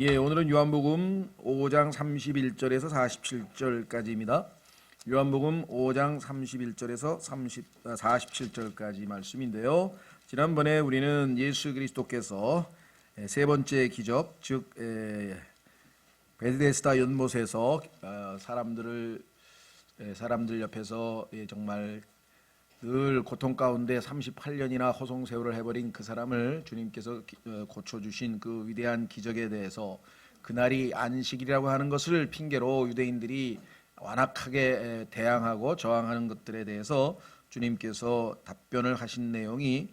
예, 오늘은 요한복음 5장 31절에서 47절까지입니다. 요한복음 5장 31절에서 47절까지 말씀인데요. 지난번에 우리는 예수 그리스도께서 세 번째 기적, 즉 베데스다 연못에서 사람들 옆에서 정말 늘 고통 가운데 38년이나 호송세월을 해버린 그 사람을 주님께서 고쳐주신 그 위대한 기적에 대해서 그날이 안식이라고 하는 것을 핑계로 유대인들이 완악하게 대항하고 저항하는 것들에 대해서 주님께서 답변을 하신 내용이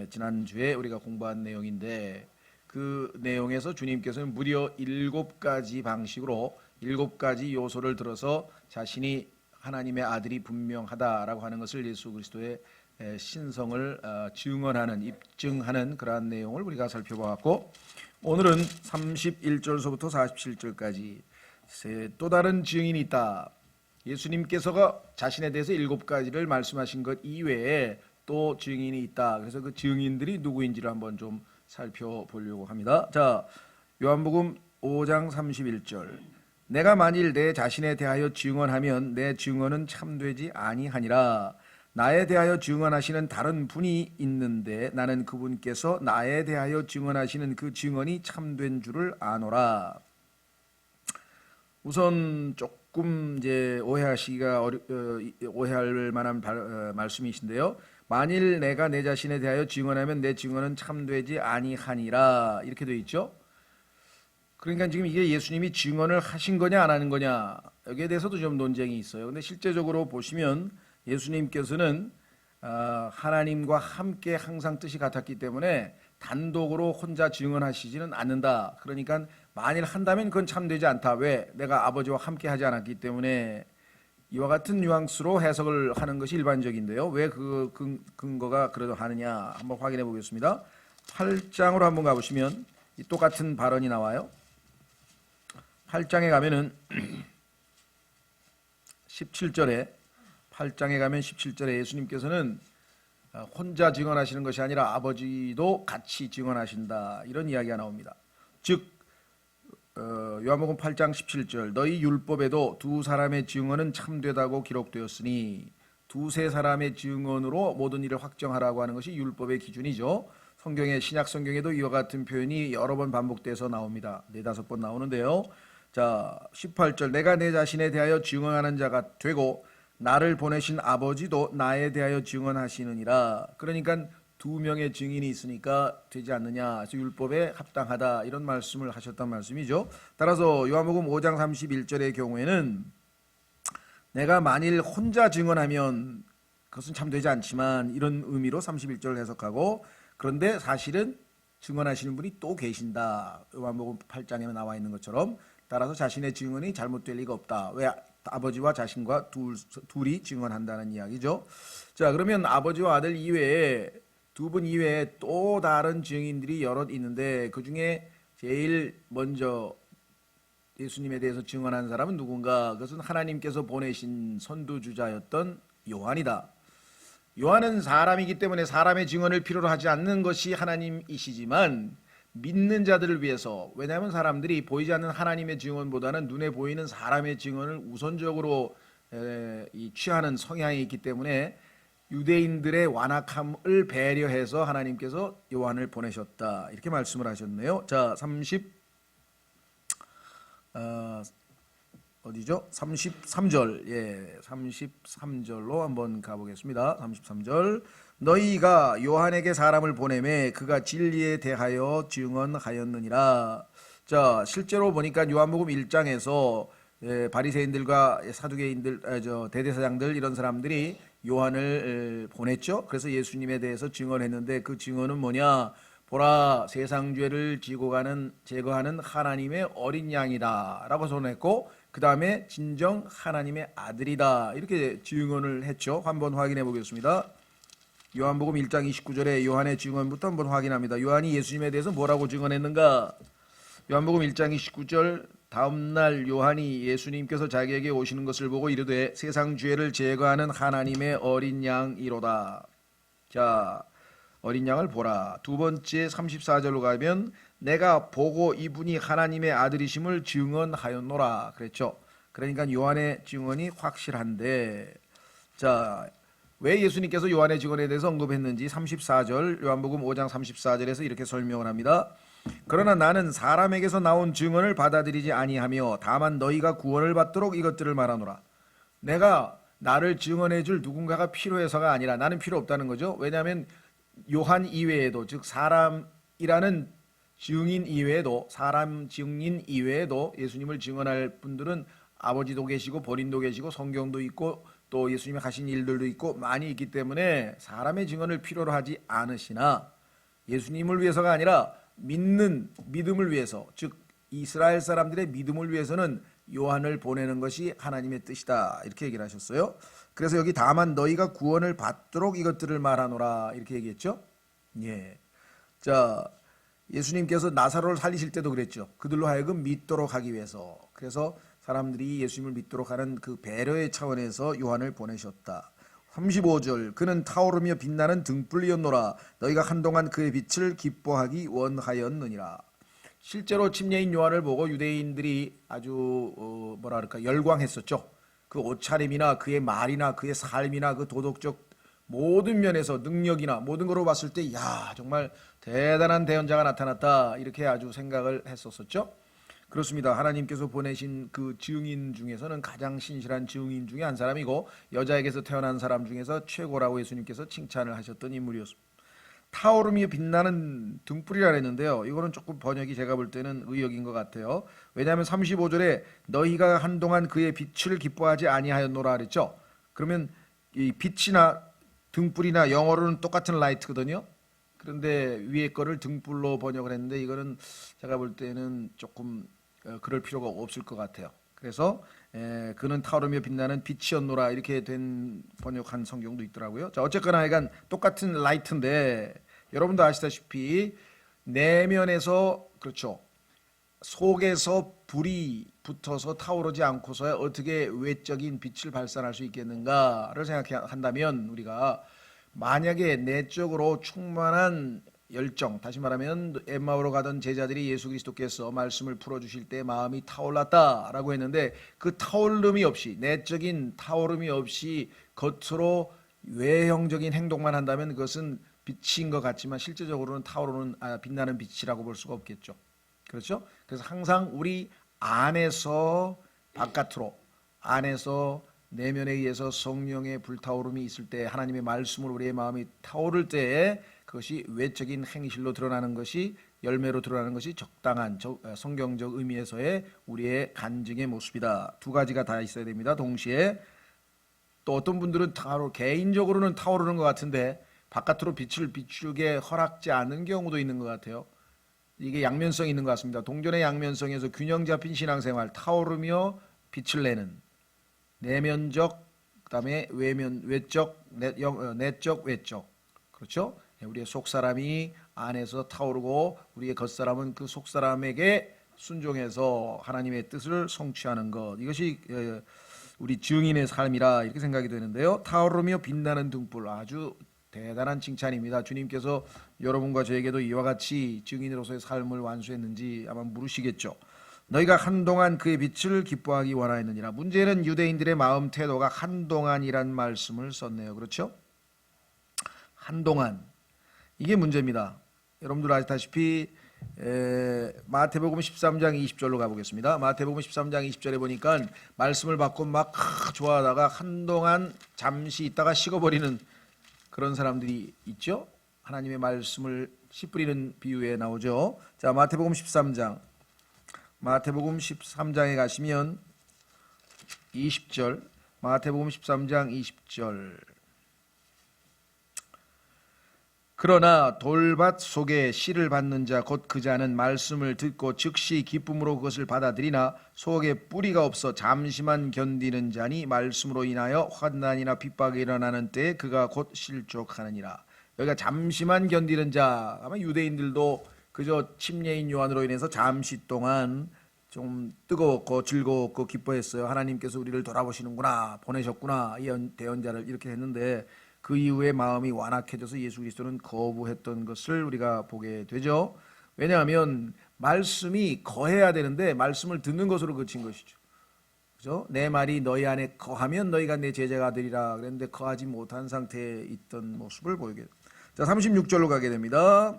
지난주에 우리가 공부한 내용인데, 그 내용에서 주님께서는 무려 7가지 방식으로 7가지 요소를 들어서 자신이 하나님의 아들이 분명하다라고 하는 것을 예수 그리스도의 신성을 증언하는, 입증하는 그러한 내용을 우리가 살펴보았고, 오늘은 31절서부터 47절까지 또 다른 증인이 있다. 예수님께서가 자신에 대해서 7가지를 말씀하신 것 이외에 또 증인이 있다. 그래서 그 증인들이 누구인지를 한번 좀 살펴보려고 합니다. 자, 요한복음 5장 31절. 내가 만일 내 자신에 대하여 증언하면 내 증언은 참되지 아니하니라. 나에 대하여 증언하시는 다른 분이 있는데 나는 그분께서 나에 대하여 증언하시는 그 증언이 참된 줄을 아노라. 우선 조금 이제 오해할 만한 말씀이신데요. 만일 내가 내 자신에 대하여 증언하면 내 증언은 참되지 아니하니라, 이렇게 되어 있죠. 그러니까 지금 이게 예수님이 증언을 하신 거냐 안 하는 거냐, 여기에 대해서도 좀 논쟁이 있어요. 근데 실제적으로 보시면 예수님께서는 하나님과 함께 항상 뜻이 같았기 때문에 단독으로 혼자 증언하시지는 않는다. 그러니까 만일 한다면 그건 참되지 않다. 왜? 내가 아버지와 함께 하지 않았기 때문에. 이와 같은 뉘앙스로 해석을 하는 것이 일반적인데요. 왜 그 근거가 그래도 하느냐 한번 확인해 보겠습니다. 8장으로 한번 가보시면 이 똑같은 발언이 나와요. 8장에 가면은 17절에 8장에 가면 17절에 예수님께서는 혼자 증언하시는 것이 아니라 아버지도 같이 증언하신다, 이런 이야기가 나옵니다. 즉 요한복음 8장 17절, 너희 율법에도 두 사람의 증언은 참되다고 기록되었으니, 두세 사람의 증언으로 모든 일을 확정하라고 하는 것이 율법의 기준이죠. 성경의 신약 성경에도 이와 같은 표현이 여러 번 반복돼서 나옵니다. 4-5번 나오는데요. 자, 18절, 내가 내 자신에 대하여 증언하는 자가 되고 나를 보내신 아버지도 나에 대하여 증언하시느니라. 그러니까 두 명의 증인이 있으니까 되지 않느냐, 그래서 율법에 합당하다, 이런 말씀을 하셨단 말씀이죠. 따라서 요한복음 5장 31절의 경우에는 내가 만일 혼자 증언하면 그것은 참 되지 않지만, 이런 의미로 31절을 해석하고, 그런데 사실은 증언하시는 분이 또 계신다. 요한복음 8장에 나와 있는 것처럼. 따라서 자신의 증언이 잘못될 리가 없다. 왜? 아버지와 자신과 둘이 증언한다는 이야기죠. 자, 그러면 아버지와 아들 이외에 두 분 이외에 또 다른 증인들이 여럿 있는데, 그 중에 제일 먼저 예수님에 대해서 증언한 사람은 누군가? 그것은 하나님께서 보내신 선두주자였던 요한이다. 요한은 사람이기 때문에 사람의 증언을 필요로 하지 않는 것이 하나님이시지만, 믿는 자들을 위해서, 왜냐하면 사람들이 보이지 않는 하나님의 증언보다는 눈에 보이는 사람의 증언을 우선적으로 취하는 성향이 있기 때문에 유대인들의 완악함을 배려해서 하나님께서 요한을 보내셨다, 이렇게 말씀을 하셨네요. 자, 33절, 33절로 한번 가보겠습니다. 33절, 너희가 요한에게 사람을 보내매 그가 진리에 대하여 증언하였느니라. 자, 실제로 보니까 요한복음 1장에서 바리새인들과 사두개인들, 대제사장들, 이런 사람들이 요한을 보냈죠. 그래서 예수님에 대해서 증언했는데, 그 증언은 뭐냐? 보라, 세상 죄를 제거하는 하나님의 어린 양이다 라고 선언했고, 그 다음에 진정 하나님의 아들이다, 이렇게 증언을 했죠. 한번 확인해 보겠습니다. 요한복음 1장 29절에 요한의 증언부터 한번 확인합니다. 요한이 예수님에 대해서 뭐라고 증언했는가? 요한복음 1장 29절, 다음날 요한이 예수님께서 자기에게 오시는 것을 보고 이르되 세상 죄를 제거하는 하나님의 어린 양이로다. 자, 어린 양을 보라. 두 번째 34절로 가면 내가 보고 이분이 하나님의 아들이심을 증언하였노라 그랬죠. 그러니까 요한의 증언이 확실한데, 자, 왜 예수님께서 요한의 증언에 대해서 언급했는지 34절 요한복음 5장 34절에서 이렇게 설명을 합니다. 그러나 나는 사람에게서 나온 증언을 받아들이지 아니하며 다만 너희가 구원을 받도록 이것들을 말하노라. 내가 나를 증언해 줄 누군가가 필요해서가 아니라, 나는 필요 없다는 거죠. 왜냐하면 요한 이외에도, 즉 사람이라는 증인 이외에도, 사람 증인 이외에도 예수님을 증언할 분들은 아버지도 계시고 본인도 계시고 성경도 있고 또 예수님이 하신 일들도 있고 많이 있기 때문에 사람의 증언을 필요로 하지 않으시나, 예수님을 위해서가 아니라 믿음을 위해서, 즉 이스라엘 사람들의 믿음을 위해서는 요한을 보내는 것이 하나님의 뜻이다, 이렇게 얘기를 하셨어요. 그래서 여기 다만 너희가 구원을 받도록 이것들을 말하노라 이렇게 얘기했죠. 예. 자, 예수님께서 나사로를 살리실 때도 그랬죠. 그들로 하여금 믿도록 하기 위해서. 그래서 사람들이 예수님을 믿도록 하는 그 배려의 차원에서 요한을 보내셨다. 35절 그는 타오르며 빛나는 등불이었노라. 너희가 한동안 그의 빛을 기뻐하기 원하였느니라. 실제로 침례인 요한을 보고 유대인들이 아주 뭐랄까 열광했었죠. 그 옷차림이나 그의 말이나 그의 삶이나 그 도덕적 모든 면에서 능력이나 모든 거로 봤을 때, 야, 정말 대단한 대언자가 나타났다, 이렇게 아주 생각을 했었었죠. 그렇습니다. 하나님께서 보내신 그 증인 중에서는 가장 신실한 증인 중에 한 사람이고 여자에게서 태어난 사람 중에서 최고라고 예수님께서 칭찬을 하셨던 인물이었습니다. 타오르며 빛나는 등불이라 했는데요. 이거는 조금 번역이 제가 볼 때는 의역인 것 같아요. 왜냐하면 35절에 너희가 한동안 그의 빛을 기뻐하지 아니하였노라 그랬죠. 그러면 이 빛이나 등불이나 영어로는 똑같은 라이트거든요. 그런데 위에 거를 등불로 번역을 했는데 이거는 제가 볼 때는 조금 그럴 필요가 없을 것 같아요. 그래서 그는 타오르며 빛나는 빛이었노라 이렇게 된 번역한 성경도 있더라고요. 자, 어쨌거나 하여간 똑같은 라이트인데 여러분도 아시다시피 내면에서, 그렇죠, 속에서 불이 붙어서 타오르지 않고서야 어떻게 외적인 빛을 발산할 수 있겠는가를 생각한다면, 우리가 만약에 내적으로 충만한 열정, 다시 말하면 엠마오로 가던 제자들이 예수 그리스도께서 말씀을 풀어주실 때 마음이 타올랐다라고 했는데, 그 타오름이 없이, 내적인 타오름이 없이 겉으로 외형적인 행동만 한다면 그것은 빛인 것 같지만 실제적으로는 타오르는 빛나는 빛이라고 볼 수가 없겠죠. 그렇죠? 그래서 항상 우리 안에서 바깥으로, 안에서 내면에 의해서 성령의 불타오름이 있을 때, 하나님의 말씀으로 우리의 마음이 타오를 때에 그것이 외적인 행실로 드러나는 것이, 열매로 드러나는 것이 적당한 성경적 의미에서의 우리의 간증의 모습이다. 두 가지가 다 있어야 됩니다. 동시에 또 어떤 분들은 개인적으로는 타오르는 것 같은데 바깥으로 빛을 비추게 허락지 않는 경우도 있는 것 같아요. 이게 양면성이 있는 것 같습니다. 동전의 양면성에서 균형 잡힌 신앙생활, 타오르며 빛을 내는 내면적, 그다음에 외적, 내적, 외적, 그렇죠? 우리의 속사람이 안에서 타오르고 우리의 겉사람은 그 속사람에게 순종해서 하나님의 뜻을 성취하는 것, 이것이 우리 증인의 삶이라 이렇게 생각이 되는데요. 타오르며 빛나는 등불, 아주 대단한 칭찬입니다. 주님께서 여러분과 저에게도 이와 같이 증인으로서의 삶을 완수했는지 아마 물으시겠죠. 너희가 한동안 그의 빛을 기뻐하기 원하였느니라. 문제는 유대인들의 마음 태도가 한동안이란 말씀을 썼네요. 그렇죠? 한동안, 이게 문제입니다. 여러분들 아시다시피 마태복음 13장 20절로 가보겠습니다. 마태복음 13장 20절에 보니까 말씀을 받고 막 좋아하다가 한동안 잠시 있다가 식어버리는 그런 사람들이 있죠. 하나님의 말씀을 씨 뿌리는 비유에 나오죠. 자, 마태복음 13장에 가시면 20절, 마태복음 13장 20절. 그러나 돌밭 속에 씨를 받는 자 곧 그 자는 말씀을 듣고 즉시 기쁨으로 그것을 받아들이나 속에 뿌리가 없어 잠시만 견디는 자니 말씀으로 인하여 환난이나 핍박이 일어나는 때에 그가 곧 실족하느니라. 여기가 잠시만 견디는 자, 아마 유대인들도 그저 침례인 요한으로 인해서 잠시 동안 좀 뜨거웠고 즐거웠고 기뻐했어요. 하나님께서 우리를 돌아보시는구나, 보내셨구나, 이 대언자를, 이렇게 했는데 그 이후에 마음이 완악해져서 예수 그리스도는 거부했던 것을 우리가 보게 되죠. 왜냐하면 말씀이 거해야 되는데 말씀을 듣는 것으로 그친 것이죠. 그죠? 내 말이 너희 안에 거하면 너희가 내 제자가 되리라 그랬는데 거하지 못한 상태에 있던 모습을 보이게 됩니다. 자, 36절로 가게 됩니다.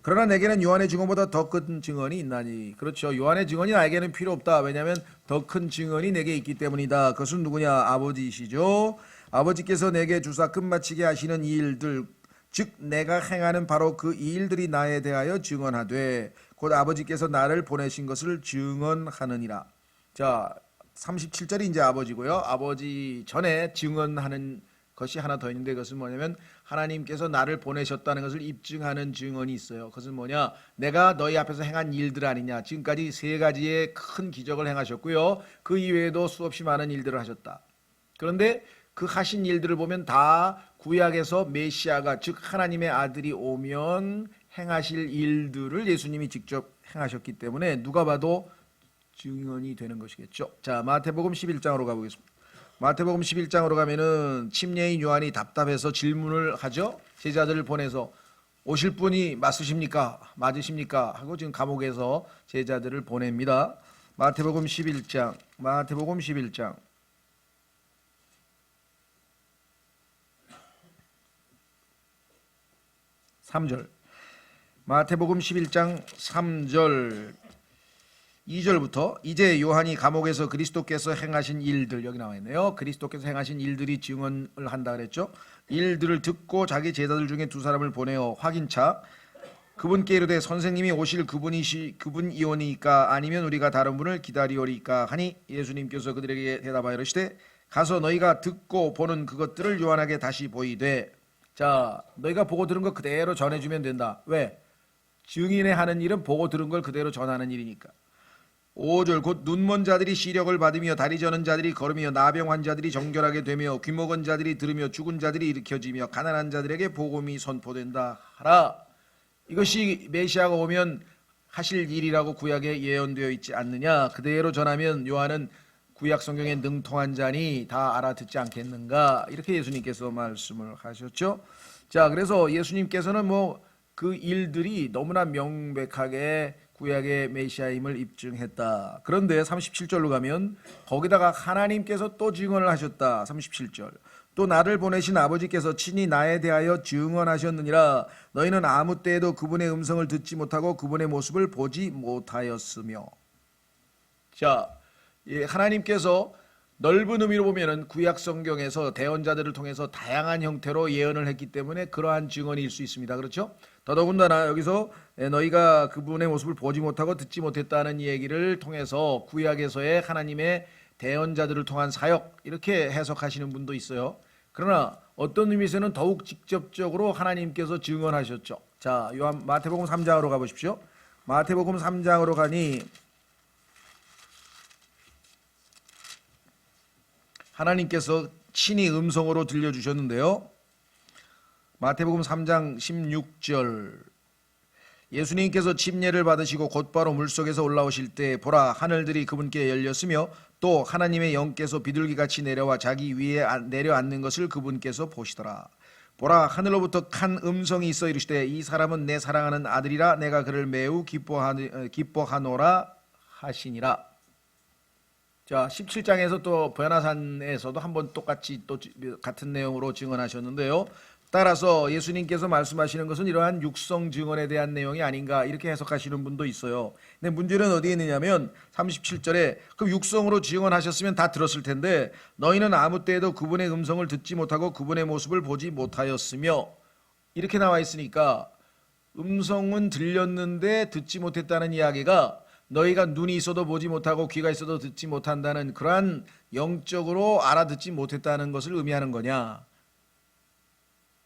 그러나 내게는 요한의 증언보다 더 큰 증언이 있나니. 그렇죠. 요한의 증언이 나에게는 필요 없다. 왜냐하면 더 큰 증언이 내게 있기 때문이다. 그것은 누구냐? 아버지이시죠. 아버지께서 내게 주사 끝마치게 하시는 이 일들, 즉 내가 행하는 바로 그 이 일들이 나에 대하여 증언하되 곧 아버지께서 나를 보내신 것을 증언하느니라. 자, 37절이 이제 아버지고요. 아버지 전에 증언하는 것이 하나 더 있는데 그것은 뭐냐면 하나님께서 나를 보내셨다는 것을 입증하는 증언이 있어요. 그것은 뭐냐? 내가 너희 앞에서 행한 일들 아니냐. 지금까지 세 가지의 큰 기적을 행하셨고요. 그 이외에도 수없이 많은 일들을 하셨다. 그런데 그 하신 일들을 보면 다 구약에서 메시아가 즉 하나님의 아들이 오면 행하실 일들을 예수님이 직접 행하셨기 때문에 누가 봐도 증언이 되는 것이겠죠. 자, 마태복음 11장으로 가보겠습니다. 마태복음 11장으로 가면은 침례인 요한이 답답해서 질문을 하죠. 제자들을 보내서 오실 분이 맞으십니까 하고 지금 감옥에서 제자들을 보냅니다. 마태복음 11장 3절. 마태복음 11장 3절 2절부터 이제 요한이 감옥에서 그리스도께서 행하신 일들, 여기 나와 있네요. 그리스도께서 행하신 일들이 증언을 한다 그랬죠. 일들을 듣고 자기 제자들 중에 두 사람을 보내어 확인차 그분께 이르되 선생님이 오실 그분이오니까 아니면 우리가 다른 분을 기다리오리까 하니 예수님께서 그들에게 대답하여 이르시되 가서 너희가 듣고 보는 그것들을 요한에게 다시 보이되. 자, 너희가 보고 들은 거 그대로 전해주면 된다. 왜? 증인의 하는 일은 보고 들은 걸 그대로 전하는 일이니까. 5절 곧 눈먼 자들이 시력을 받으며 다리 저는 자들이 걸으며 나병 환자들이 정결하게 되며 귀 먹은 자들이 들으며 죽은 자들이 일으켜지며 가난한 자들에게 복음이 선포된다 하라. 이것이 메시아가 오면 하실 일이라고 구약에 예언되어 있지 않느냐. 그대로 전하면 요한은 구약 성경에 능통한 자니 다 알아듣지 않겠는가. 이렇게 예수님께서 말씀을 하셨죠. 자, 그래서 예수님께서는 뭐 그 일들이 너무나 명백하게 구약의 메시아임을 입증했다. 그런데 37절로 가면 거기다가 하나님께서 또 증언을 하셨다. 37절. 또 나를 보내신 아버지께서 친히 나에 대하여 증언하셨느니라. 너희는 아무 때에도 그분의 음성을 듣지 못하고 그분의 모습을 보지 못하였으며. 자, 하나님께서 넓은 의미로 보면은 구약 성경에서 대언자들을 통해서 다양한 형태로 예언을 했기 때문에 그러한 증언일 수 있습니다. 그렇죠? 더더군다나 여기서 너희가 그분의 모습을 보지 못하고 듣지 못했다는 얘기를 통해서 구약에서의 하나님의 대언자들을 통한 사역 이렇게 해석하시는 분도 있어요. 그러나 어떤 의미에서는 더욱 직접적으로 하나님께서 증언하셨죠. 자, 마태복음 3장으로 가보십시오. 마태복음 3장으로 가니 하나님께서 친히 음성으로 들려주셨는데요. 마태복음 3장 16절 예수님께서 침례를 받으시고 곧바로 물속에서 올라오실 때 보라 하늘들이 그분께 열렸으며 또 하나님의 영께서 비둘기같이 내려와 자기 위에 내려앉는 것을 그분께서 보시더라. 보라 하늘로부터 큰 음성이 있어 이르시되 이 사람은 내 사랑하는 아들이라 내가 그를 매우 기뻐하노라 하시니라. 자, 17장에서 또 변화산에서도 한번 똑같이 또 같은 내용으로 증언하셨는데요. 따라서 예수님께서 말씀하시는 것은 이러한 육성 증언에 대한 내용이 아닌가 이렇게 해석하시는 분도 있어요. 근데 문제는 어디에 있느냐면 37절에 그 육성으로 증언하셨으면 다 들었을 텐데 너희는 아무 때에도 그분의 음성을 듣지 못하고 그분의 모습을 보지 못하였으며 이렇게 나와 있으니까 음성은 들렸는데 듣지 못했다는 이야기가 너희가 눈이 있어도 보지 못하고 귀가 있어도 듣지 못한다는 그러한 영적으로 알아듣지 못했다는 것을 의미하는 거냐.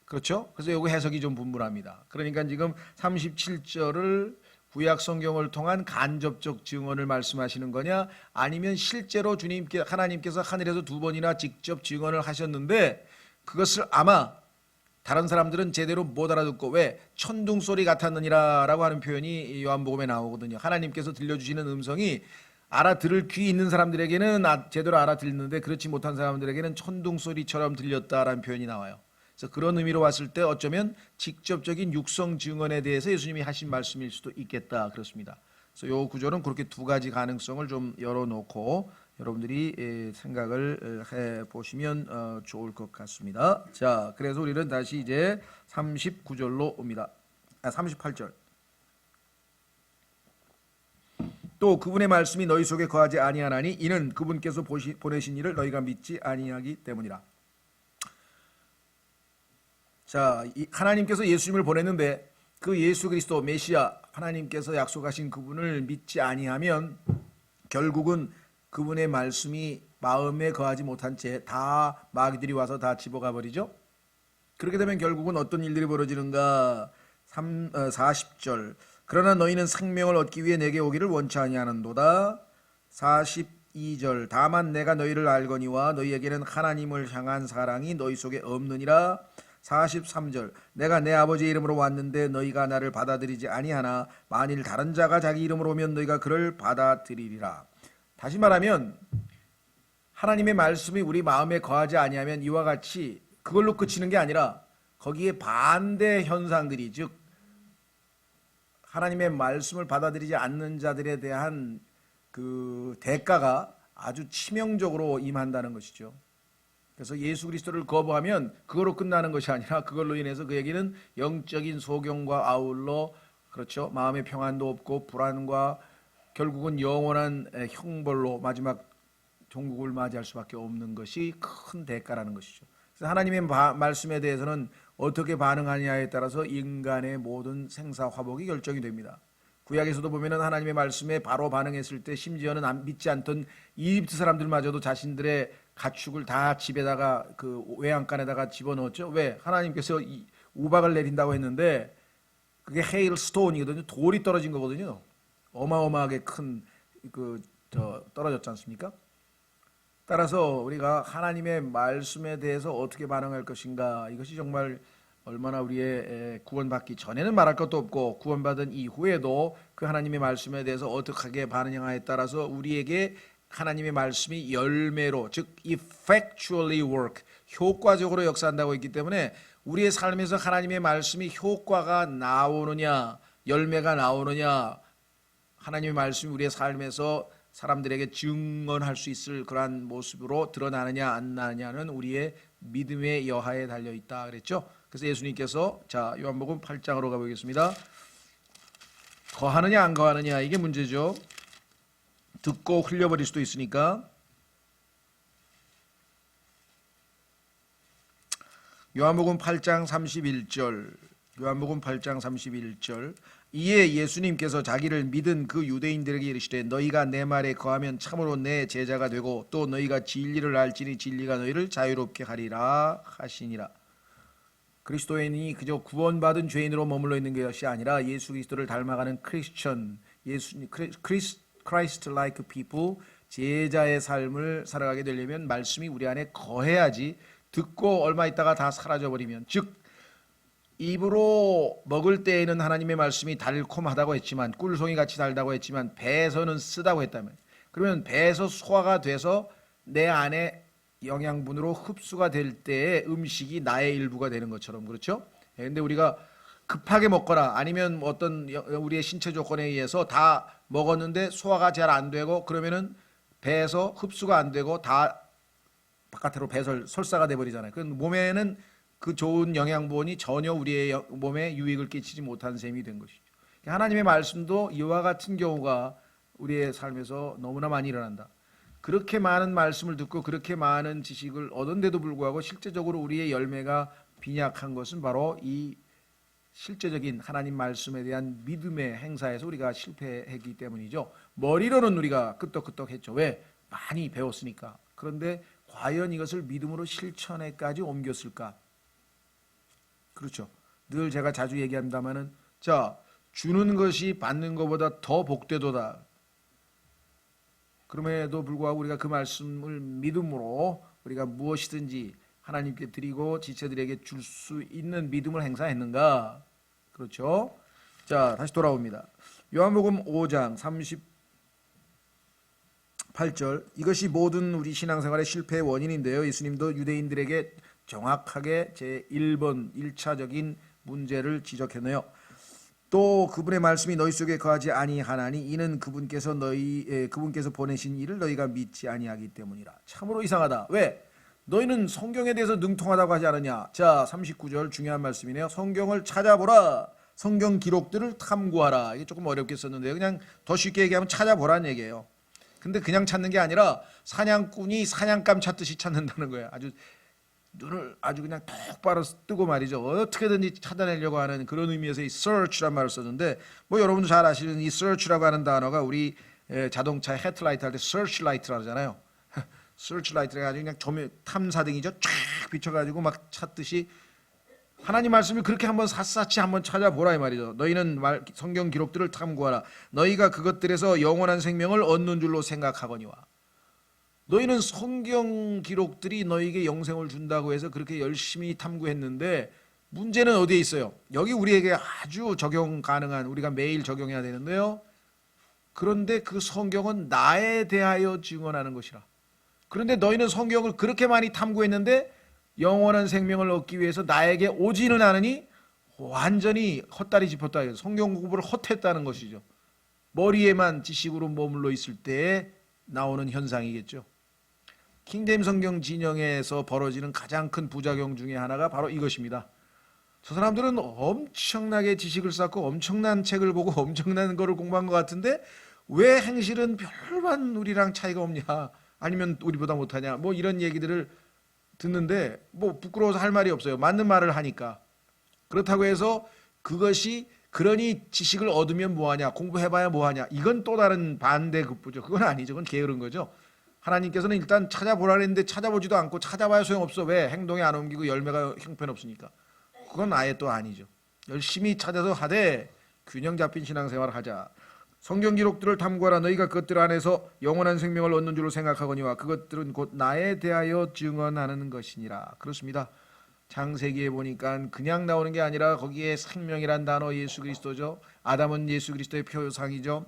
그렇죠? 그래서 여기 해석이 좀 분분합니다. 그러니까 지금 37절을 구약 성경을 통한 간접적 증언을 말씀하시는 거냐 아니면 실제로 하나님께서 하늘에서 두 번이나 직접 증언을 하셨는데 그것을 아마 다른 사람들은 제대로 못 알아듣고 왜 천둥 소리 같았느니라 라고 하는 표현이 요한복음에 나오거든요. 하나님께서 들려주시는 음성이 알아들을 귀 있는 사람들에게는 제대로 알아들리는데 그렇지 못한 사람들에게는 천둥 소리처럼 들렸다라는 표현이 나와요. 그래서 그런 의미로 봤을 때 어쩌면 직접적인 육성 증언에 대해서 예수님이 하신 말씀일 수도 있겠다 그렇습니다. 그래서 이 구절은 그렇게 두 가지 가능성을 좀 열어놓고 여러분들이 생각을 해보시면 좋을 것 같습니다. 자, 그래서 우리는 다시 이제 39절로 옵니다. 38절. 또 그분의 말씀이 너희 속에 거하지 아니하나니 이는 그분께서 보내신 이를 너희가 믿지 아니하기 때문이라. 자, 하나님께서 예수님을 보냈는데 그 예수 그리스도 메시아 하나님께서 약속하신 그분을 믿지 아니하면 결국은 그분의 말씀이 마음에 거하지 못한 채 다 마귀들이 와서 다 집어가 버리죠. 그렇게 되면 결국은 어떤 일들이 벌어지는가? 40절. 그러나 너희는 생명을 얻기 위해 내게 오기를 원치 아니하는도다. 42절. 다만 내가 너희를 알거니와 너희에게는 하나님을 향한 사랑이 너희 속에 없느니라. 43절. 내가 내 아버지의 이름으로 왔는데 너희가 나를 받아들이지 아니하나 만일 다른 자가 자기 이름으로 오면 너희가 그를 받아들이리라. 다시 말하면 하나님의 말씀이 우리 마음에 거하지 아니하면 이와 같이 그걸로 그치는 게 아니라 거기에 반대 현상들이, 즉 하나님의 말씀을 받아들이지 않는 자들에 대한 그 대가가 아주 치명적으로 임한다는 것이죠. 그래서 예수 그리스도를 거부하면 그거로 끝나는 것이 아니라 그걸로 인해서 그에게는 영적인 소경과 아울러, 그렇죠, 마음의 평안도 없고 불안과 결국은 영원한 형벌로 마지막 종국을 맞이할 수밖에 없는 것이 큰 대가라는 것이죠. 그래서 하나님의 말씀에 대해서는 어떻게 반응하느냐에 따라서 인간의 모든 생사화복이 결정이 됩니다. 구약에서도 보면은 하나님의 말씀에 바로 반응했을 때 심지어는 믿지 않던 이집트 사람들마저도 자신들의 가축을 다 집에다가 그 외양간에다가 집어넣었죠. 왜? 하나님께서 우박을 내린다고 했는데 그게 헤일 스톤이거든요. 돌이 떨어진 거거든요. 어마어마하게 큰 떨어졌지 않습니까? 따라서 우리가 하나님의 말씀에 대해서 어떻게 반응할 것인가, 이것이 정말 얼마나 우리의 구원받기 전에는 말할 것도 없고 구원받은 이후에도 그 하나님의 말씀에 대해서 어떻게 반응하냐에 따라서 우리에게 하나님의 말씀이 열매로, 즉 effectually work, 효과적으로 역사한다고 했기 때문에 우리의 삶에서 하나님의 말씀이 효과가 나오느냐, 열매가 나오느냐, 하나님의 말씀이 우리의 삶에서 사람들에게 증언할 수 있을 그러한 모습으로 드러나느냐 안 나느냐는 우리의 믿음의 여하에 달려있다 그랬죠. 그래서 예수님께서, 자, 요한복음 8장으로 가보겠습니다. 거하느냐 안 거하느냐, 이게 문제죠. 듣고 흘려버릴 수도 있으니까. 요한복음 8장 31절. 요한복음 8장 31절. 이에 예수님께서 자기를 믿은 그 유대인들에게 이르시되 너희가 내 말에 거하면 참으로 내 제자가 되고 또 너희가 진리를 알지니 진리가 너희를 자유롭게 하리라 하시니라. 그리스도인이 그저 구원받은 죄인으로 머물러 있는 것이 아니라 예수 그리스도를 닮아가는 크리스천, Christ like people, 제자의 삶을 살아가게 되려면 말씀이 우리 안에 거해야지, 듣고 얼마 있다가 다 사라져버리면, 즉 입으로 먹을 때에는 하나님의 말씀이 달콤하다고 했지만, 꿀송이 같이 달다고 했지만 배에서는 쓰다고 했다면, 그러면 배에서 소화가 돼서 내 안에 영양분으로 흡수가 될 때에 음식이 나의 일부가 되는 것처럼, 그렇죠? 그런데 우리가 급하게 먹거나 아니면 어떤 우리의 신체 조건에 의해서 다 먹었는데 소화가 잘 안 되고 그러면은 배에서 흡수가 안 되고 다 바깥으로 설사가 돼 버리잖아요. 그 몸에는 그 좋은 영양분이 전혀 우리의 몸에 유익을 끼치지 못한 셈이 된 것이죠. 하나님의 말씀도 이와 같은 경우가 우리의 삶에서 너무나 많이 일어난다. 그렇게 많은 말씀을 듣고 그렇게 많은 지식을 얻은데도 불구하고 실제적으로 우리의 열매가 빈약한 것은 바로 이 실제적인 하나님 말씀에 대한 믿음의 행사에서 우리가 실패했기 때문이죠. 머리로는 우리가 끄떡끄떡했죠. 왜? 많이 배웠으니까. 그런데 과연 이것을 믿음으로 실천에까지 옮겼을까? 그렇죠. 늘 제가 자주 얘기합니다마는, 자, 주는 것이 받는 것보다 더 복되도다. 그럼에도 불구하고 우리가 그 말씀을 믿음으로 우리가 무엇이든지 하나님께 드리고 지체들에게 줄 수 있는 믿음을 행사했는가? 그렇죠. 자, 다시 돌아옵니다. 요한복음 5장 38절. 이것이 모든 우리 신앙생활의 실패의 원인인데요. 예수님도 유대인들에게 정확하게 제1번 1차적인 문제를 지적했네요. 또 그분의 말씀이 너희 속에 거하지 아니하나니 이는 그분께서 보내신 이를 너희가 믿지 아니하기 때문이라. 참으로 이상하다. 왜? 너희는 성경에 대해서 능통하다고 하지 않느냐. 자, 39절 중요한 말씀이네요. 성경을 찾아보라. 성경 기록들을 탐구하라. 이게 조금 어렵게 썼는데 그냥 더 쉽게 얘기하면 찾아보라는 얘기예요. 근데 그냥 찾는 게 아니라 사냥꾼이 사냥감 찾듯이 찾는다는 거예요. 아주 눈을 아주 그냥 똑바로 뜨고 말이죠. 어떻게든지 찾아내려고 하는 그런 의미에서 이 search란 말을 썼는데 뭐 여러분도 잘 아시는 이 search라고 하는 단어가 우리 자동차 헤드라이트 할 때 searchlight라고 하잖아요. searchlight가 아주 그냥 조명 탐사등이죠. 쫙 비춰가지고 막 찾듯이 하나님 말씀을 그렇게 한번 샅샅이 한번 찾아보라 이 말이죠. 너희는 성경 기록들을 탐구하라. 너희가 그것들에서 영원한 생명을 얻는 줄로 생각하거니와. 너희는 성경 기록들이 너희에게 영생을 준다고 해서 그렇게 열심히 탐구했는데 문제는 어디에 있어요? 여기 우리에게 아주 적용 가능한 우리가 매일 적용해야 되는데요. 그런데 그 성경은 나에 대하여 증언하는 것이라. 그런데 너희는 성경을 그렇게 많이 탐구했는데 영원한 생명을 얻기 위해서 나에게 오지는 않으니 완전히 헛다리 짚었다. 성경 공부를 헛했다는 것이죠. 머리에만 지식으로 머물러 있을 때에 나오는 현상이겠죠. 킹제임스 성경 진영에서 벌어지는 가장 큰 부작용 중에 하나가 바로 이것입니다. 저 사람들은 엄청나게 지식을 쌓고 엄청난 책을 보고 엄청난 거를 공부한 것 같은데 왜 행실은 별반 우리랑 차이가 없냐, 아니면 우리보다 못하냐, 뭐 이런 얘기들을 듣는데 뭐 부끄러워서 할 말이 없어요. 맞는 말을 하니까. 그렇다고 해서 그것이 그러니 지식을 얻으면 뭐하냐, 공부해봐야 뭐하냐, 이건 또 다른 반대급부죠. 그건 아니죠. 그건 게으른 거죠. 하나님께서는 일단 찾아보라 했는데 찾아보지도 않고 찾아봐야 소용없어. 왜? 행동에 안 옮기고 열매가 형편없으니까. 그건 아예 또 아니죠. 열심히 찾아서 하되 균형 잡힌 신앙생활을 하자. 성경 기록들을 탐구하라. 너희가 그것들 안에서 영원한 생명을 얻는 줄로 생각하거니와 그것들은 곧 나에 대하여 증언하는 것이니라. 그렇습니다. 창세기에 보니까 그냥 나오는 게 아니라 거기에 생명이란 단어 예수 그리스도죠. 아담은 예수 그리스도의 표상이죠.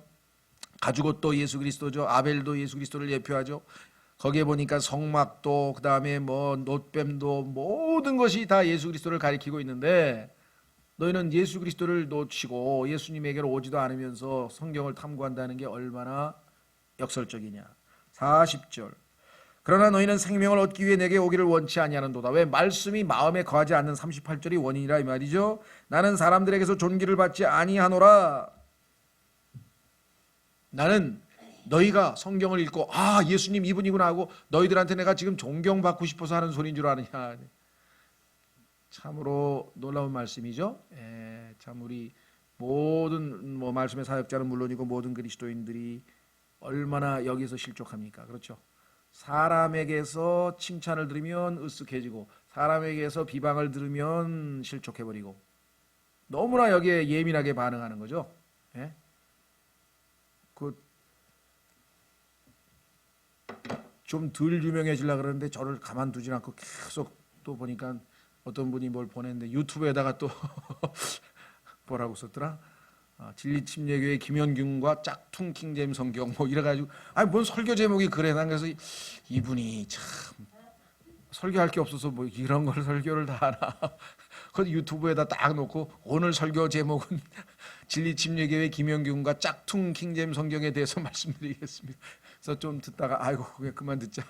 가죽옷도 예수 그리스도죠. 아벨도 예수 그리스도를 예표하죠. 거기에 보니까 성막도 그다음에 뭐 놋뱀도 모든 것이 다 예수 그리스도를 가리키고 있는데 너희는 예수 그리스도를 놓치고 예수님에게로 오지도 않으면서 성경을 탐구한다는 게 얼마나 역설적이냐. 40절. 그러나 너희는 생명을 얻기 위해 내게 오기를 원치 아니하는도다. 왜? 말씀이 마음에 거하지 않는 38절이 원인이라 이 말이죠. 나는 사람들에게서 존귀를 받지 아니하노라. 나는 너희가 성경을 읽고 아 예수님 이분이구나 하고 너희들한테 내가 지금 존경받고 싶어서 하는 소리인 줄 아느냐. 참으로 놀라운 말씀이죠. 참 우리 모든 뭐 말씀의 사역자는 물론이고 모든 그리스도인들이 얼마나 여기서 실족합니까? 그렇죠. 사람에게서 칭찬을 들으면 으쓱해지고 사람에게서 비방을 들으면 실족해버리고 너무나 여기에 예민하게 반응하는 거죠. 좀 덜 유명해지려고 그러는데 저를 가만두지 않고 계속 또 보니까 어떤 분이 뭘 보냈는데 유튜브에다가 또 뭐라고 썼더라? 진리침례교회 김현균과 짝퉁 킹제임스 성경 뭐 이래가지고 아니 뭔 설교 제목이 그래. 난 그래서 이분이 참 설교할 게 없어서 뭐 이런 걸 설교를 다 하나. 그 유튜브에다 딱 놓고 오늘 설교 제목은 진리침례교회 김현균과 짝퉁 킹제임스 성경에 대해서 말씀드리겠습니다. 그래서 좀 듣다가 아이고 그만 듣자.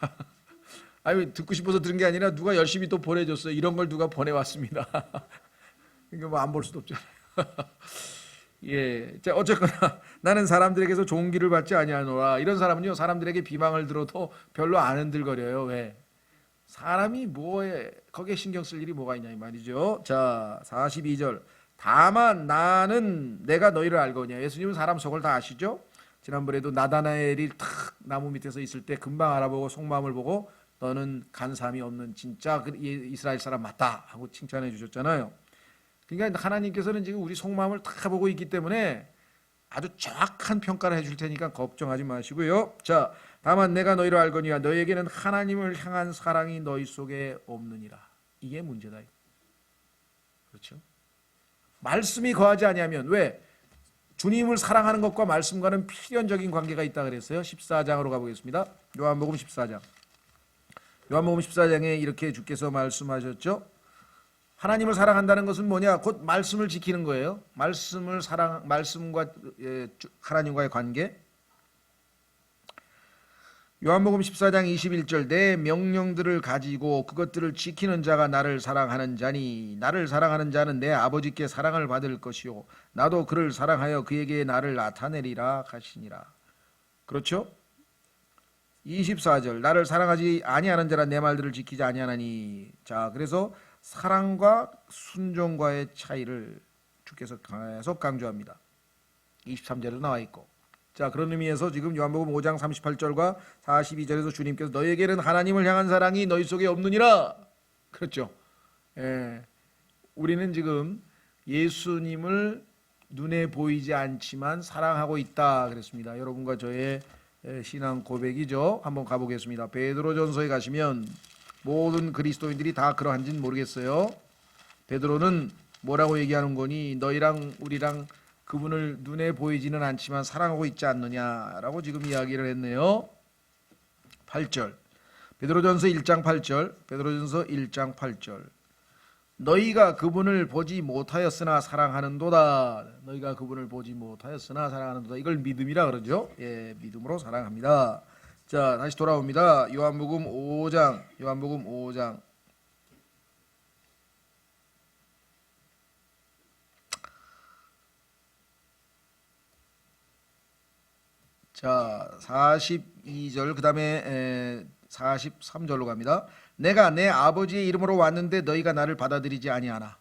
아니 듣고 싶어서 들은 게 아니라 누가 열심히 또 보내줬어요. 이런 걸 누가 보내왔습니다. 그러니까 뭐 안 볼 수도 없잖아요. 예, 자 어쨌거나 나는 사람들에게서 존귀를 받지 아니하노라. 이런 사람은요 사람들에게 비방을 들어도 별로 안 흔들거려요. 왜? 사람이 뭐에 거기에 신경 쓸 일이 뭐가 있냐 이 말이죠. 자 42절. 다만 나는 내가 너희를 알거니와. 예수님은 사람 속을 다 아시죠? 지난번에도 나다나엘이 탁 나무 밑에서 있을 때 금방 알아보고 속마음을 보고 너는 간사함이 없는 진짜 이스라엘 사람 맞다 하고 칭찬해 주셨잖아요. 그러니까 하나님께서는 지금 우리 속마음을 다 보고 있기 때문에 아주 정확한 평가를 해줄 테니까 걱정하지 마시고요. 자, 다만 내가 너희를 알거니와 너희에게는 하나님을 향한 사랑이 너희 속에 없느니라. 이게 문제다. 그렇죠? 말씀이 거하지 아니하면 왜? 주님을 사랑하는 것과 말씀과는 필연적인 관계가 있다 그랬어요. 14장으로 가보겠습니다. 요한복음 14장. 요한복음 14장에 이렇게 주께서 말씀하셨죠. 하나님을 사랑한다는 것은 뭐냐? 곧 말씀을 지키는 거예요. 말씀과 하나님과의 관계. 요한복음 14장 21절 내 명령들을 가지고 그것들을 지키는 자가 나를 사랑하는 자니 나를 사랑하는 자는 내 아버지께 사랑을 받을 것이요 나도 그를 사랑하여 그에게 나를 나타내리라 하시니라. 그렇죠? 24절 나를 사랑하지 아니하는 자라 내 말들을 지키지 아니하나니. 자, 그래서 사랑과 순종과의 차이를 주께서 계속 강조합니다. 23절에도 나와 있고. 자, 그런 의미에서 지금 요한복음 5장 38절과 42절에서 주님께서 너에게는 하나님을 향한 사랑이 너희 속에 없느니라. 그렇죠. 우리는 지금 예수님을 눈에 보이지 않지만 사랑하고 있다 그랬습니다. 여러분과 저의 신앙 고백이죠. 한번 가보겠습니다. 베드로전서에 가시면 모든 그리스도인들이 다 그러한지는 모르겠어요. 베드로는 뭐라고 얘기하는 거니? 너희랑 우리랑 그분을 눈에 보이지는 않지만 사랑하고 있지 않느냐라고 지금 이야기를 했네요. 8절 베드로전서 1장 8절 베드로전서 1장 8절 너희가 그분을 보지 못하였으나 사랑하는도다. 너희가 그분을 보지 못하였으나 사랑하는도다. 이걸 믿음이라 그러죠. 예, 믿음으로 사랑합니다. 자, 다시 돌아옵니다. 요한복음 5장 자, 42절 그 다음에 43절로 갑니다. 내가 내 아버지의 이름으로 왔는데 너희가 나를 받아들이지 아니하나.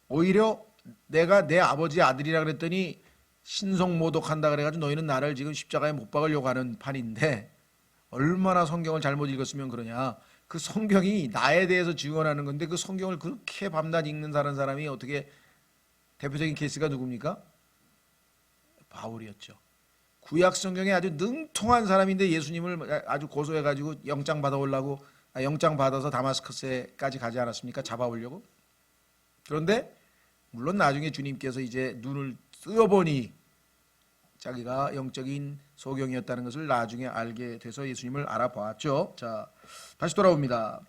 오히려 내가 내 아버지의 아들이라 그랬더니 신성모독한다 그래가지고 너희는 나를 지금 십자가에 못 박으려고 하는 판인데 얼마나 성경을 잘못 읽었으면 그러냐. 그 성경이 나에 대해서 증언하는 건데 그 성경을 그렇게 밤낮 읽는 사람이 어떻게 대표적인 케이스가 누굽니까? 바울이었죠. 구약 성경에 아주 능통한 사람인데 예수님을 아주 고소해가지고 영장 받아서 다마스커스에까지 가지 않았습니까? 잡아오려고. 그런데 물론 나중에 주님께서 이제 눈을 뜨어보니 자기가 영적인 소경이었다는 것을 나중에 알게 돼서 예수님을 알아보았죠. 자, 다시 돌아옵니다.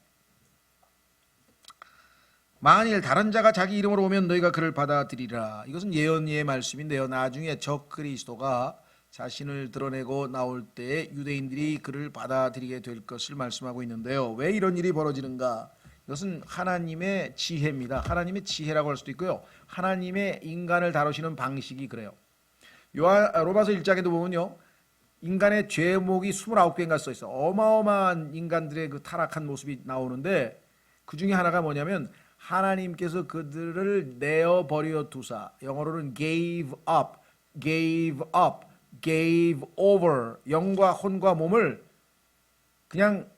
만일 다른 자가 자기 이름으로 오면 너희가 그를 받아들이라. 이것은 예언의 말씀인데요. 나중에 적 그리스도가 자신을 드러내고 나올 때 유대인들이 그를 받아들이게 될 것을 말씀하고 있는데요. 왜 이런 일이 벌어지는가? 이것은 하나님의 지혜입니다. 하나님의 지혜라고 할 수도 있고요. 하나님의 인간을 다루시는 방식이 그래요. 로마서 1장에도 보면요. 인간의 죄목이 29개인가 써 있어. 어마어마한 인간들의 그 타락한 모습이 나오는데 그 중에 하나가 뭐냐면 하나님께서 그들을 내어버려 두사. 영어로는 gave over. 영과 혼과 몸을 그냥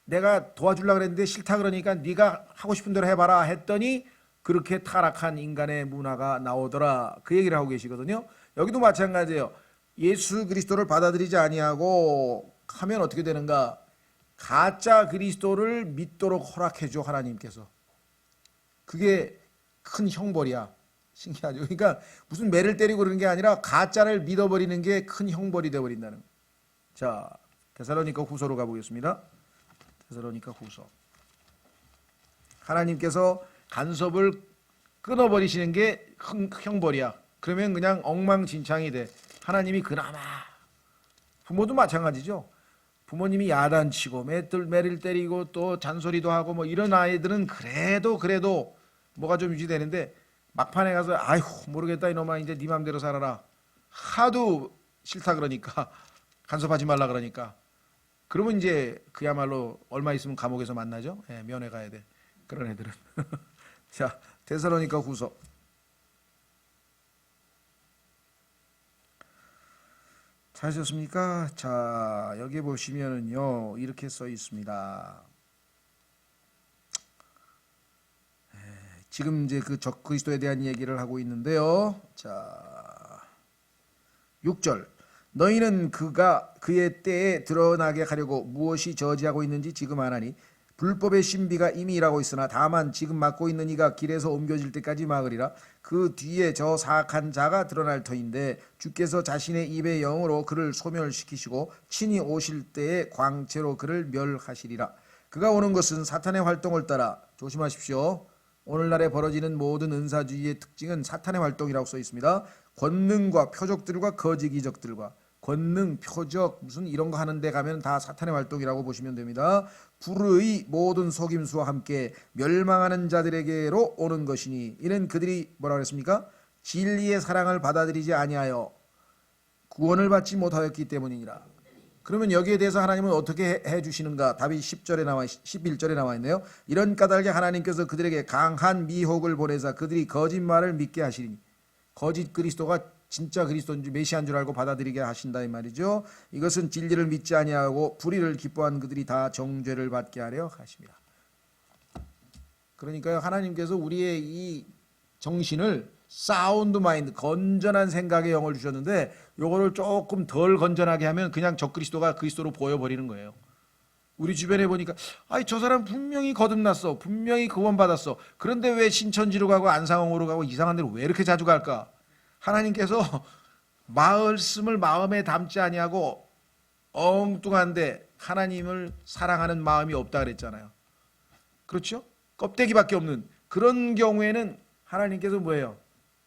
내가 도와주려고 그랬는데 싫다 그러니까 네가 하고 싶은 대로 해봐라 했더니 그렇게 타락한 인간의 문화가 나오더라. 그 얘기를 하고 계시거든요. 여기도 마찬가지예요. 예수 그리스도를 받아들이지 아니하고 하면 어떻게 되는가? 가짜 그리스도를 믿도록 허락해줘 하나님께서. 그게 큰 형벌이야. 신기하죠. 그러니까 무슨 매를 때리고 그러는 게 아니라 가짜를 믿어버리는 게 큰 형벌이 되어버린다는 거예요. 자, 데살로니가 후서로 가보겠습니다. 데살로니가 후서. 하나님께서 간섭을 끊어버리시는 게 형벌이야. 그러면 그냥 엉망진창이 돼. 하나님이 그나마 부모도 마찬가지죠. 부모님이 야단치고 매를 때리고 또 잔소리도 하고 뭐 이런 아이들은 그래도 뭐가 좀 유지되는데 막판에 가서 아이고 모르겠다 이놈아 이제 네 맘대로 살아라. 하도 싫다 그러니까 간섭하지 말라 그러니까 그러면 이제 그야말로 얼마 있으면 감옥에서 만나죠. 예, 면회 가야 돼. 그런 애들은. 자, 데살로니가 후서. 찾으셨습니까? 자, 여기 보시면은요 이렇게 써 있습니다. 지금 이제 그 적 그리스도에 대한 얘기를 하고 있는데요. 자, 6절. 너희는 그가 그의 때에 드러나게 하려고 무엇이 저지하고 있는지 지금 아나니 불법의 신비가 이미 일하고 있으나 다만 지금 막고 있는 이가 길에서 옮겨질 때까지 막으리라. 그 뒤에 저 사악한 자가 드러날 터인데 주께서 자신의 입의 영으로 그를 소멸시키시고 친히 오실 때에 광채로 그를 멸하시리라. 그가 오는 것은 사탄의 활동을 따라, 조심하십시오. 오늘날에 벌어지는 모든 은사주의의 특징은 사탄의 활동이라고 써 있습니다. 권능과 표적들과 거짓 기적들과, 권능, 표적, 무슨 이런 거 하는데 가면 다 사탄의 활동이라고 보시면 됩니다. 불의 모든 속임수와 함께 멸망하는 자들에게로 오는 것이니 이는 그들이 뭐라 그랬습니까? 진리의 사랑을 받아들이지 아니하여 구원을 받지 못하였기 때문이니라. 그러면 여기에 대해서 하나님은 어떻게 해주시는가? 답이 11절에 나와 있네요. 이런 까닭에 하나님께서 그들에게 강한 미혹을 보내사 그들이 거짓말을 믿게 하시리니, 거짓 그리스도가 진짜 그리스도인 줄, 메시아인 줄 알고 받아들이게 하신다 이 말이죠. 이것은 진리를 믿지 아니하고 불의를 기뻐한 그들이 다 정죄를 받게 하려 하십니다. 그러니까요, 하나님께서 우리의 이 정신을 사운드 마인드, 건전한 생각의 영을 주셨는데 요거를 조금 덜 건전하게 하면 그냥 적그리스도가 그리스도로 보여버리는 거예요. 우리 주변에 보니까 아이 저 사람 분명히 거듭났어, 분명히 구원받았어, 그런데 왜 신천지로 가고 안상홍으로 가고 이상한 데로 왜 이렇게 자주 갈까? 하나님께서 말씀을 마음에 담지 아니하고 엉뚱한데 하나님을 사랑하는 마음이 없다 그랬잖아요. 그렇죠? 껍데기밖에 없는 그런 경우에는 하나님께서 뭐예요?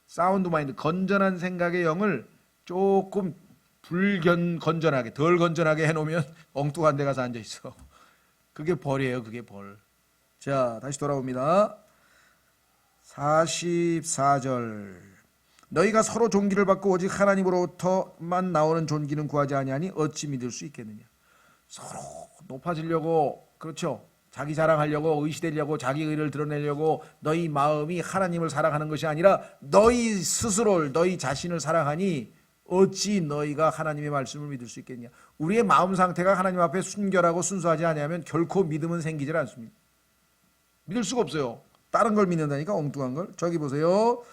사운드 마인드, 건전한 생각의 영을 조금 건전하게, 덜 건전하게 해놓으면 엉뚱한 데 가서 앉아있어. 그게 벌이에요. 그게 벌. 자, 다시 돌아옵니다. 44절. 너희가 서로 존귀를 받고 오직 하나님으로부터만 나오는 존귀는 구하지 아니하니 어찌 믿을 수 있겠느냐. 서로 높아지려고, 그렇죠, 자기 자랑하려고, 의시되려고, 자기 의를 드러내려고 너희 마음이 하나님을 사랑하는 것이 아니라 너희 스스로를, 너희 자신을 사랑하니 어찌 너희가 하나님의 말씀을 믿을 수 있겠냐. 우리의 마음 상태가 하나님 앞에 순결하고 순수하지 아니하면 결코 믿음은 생기질 않습니다. 믿을 수가 없어요. 다른 걸 믿는다니까, 엉뚱한 걸. 저기 보세요.